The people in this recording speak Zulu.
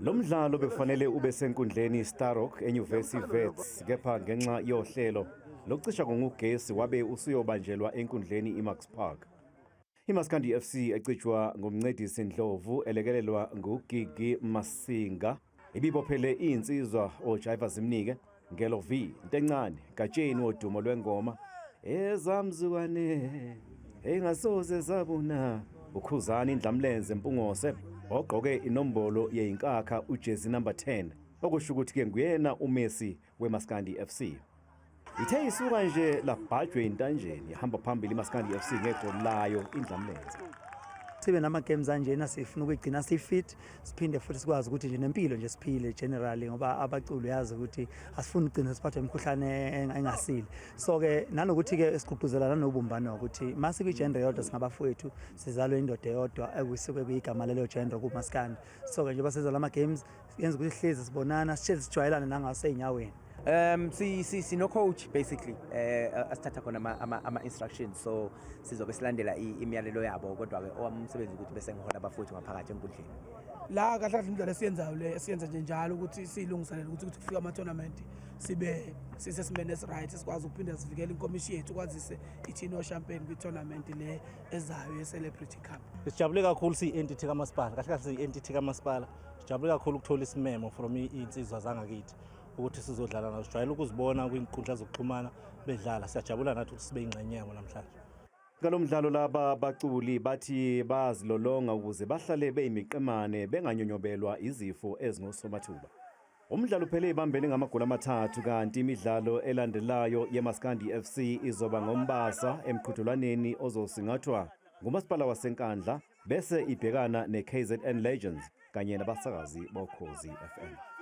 Lo mdlalo bekufanele ube senkundleni Starrock eNyuvesi Wits kepha ngenxa yohlelo lokucisha ngogesi wabe usuyobanjelwa enkundleni iMax Park. IMaskandi FC ecitshwa ngumncedisi Ndlovu elekelelwa nguGigi Masinga ibibophele insizwa oJaiva Zimnike Ngelo V Ntencane Gatsheni wodumo lwengoma ezamzukwane engasoze zabona ukhuzana indlamlenze Mpungose ogqoke inombolo yeyinkakha ujezi number 10 okusho ukuthi ke nguyena uMessi weMaskandi FC. Ithe isuka nje labhajwe intanjeni yahamba phambili iMaskandi FC ngegoli layo indlamlenze. Sibe nama games kanjena sifuna ukugcina sifit siphinde futhi sikwazi ukuthi nje nempilo nje siphile generally ngoba abaculo yazi ukuthi asifuni ugcina siphathwe imikhuhlane engasile. So ke nanokuthi ke sikugqugquzela nobumbano ukuthi mase kwi-gender yodwa singabafowethu sizalwe indoda eyodwa ekusike kuyigama lelo gender kuMaskandi. So ke nje basezala ama games yenza ukuthi sihlezi sibonana sihlezi sijwayelana nangaseyinyaweni. No coach basically asithatha khona ama instructions, so sizobe silandela imiyalelo yabo kodwa ke owamsebenzi ukuthi bese ngihola abafowethu ngaphakathi enkundleni. La kahle kahle indlela esiyenzayo le esiyenza nje njalo ukuthi silungiselele ukuthi kufika ama tournament sibe sisesimene right sikwazi ukuphinda sivikele inkomishini yethu kwazise ithino champagne kwi tournament le ezayo ye Celebrity Cup. Sijabule kakhulu entity kaMasipala, kahle kahle entity kaMasipala. Sijabule kakhulu ukuthola isimemo from insizwa zangakithi ukuthi sizodlala nazo. Sijwayele ukuzibona kwinkundla zokuxhumana bedlala, siyajabula nathi ukuthi sibe ingxenye yabo namhlanje. Ngalo mdlalo laba baculi bathi bazilolonga ukuze bahlale beyimiqemane benganyonyobelwa izifo ezingosomathuba. Umdlalo uphele ibambene ngamagoli amathathu kanti imidlalo elandelayo yeMaskandi FC izoba ngoMbasa emqhudelwaneni ozosingathwa ngumasipala waseNkandla bese ibhekana neKZN Legends kanye nabasakazi boKhozi FM.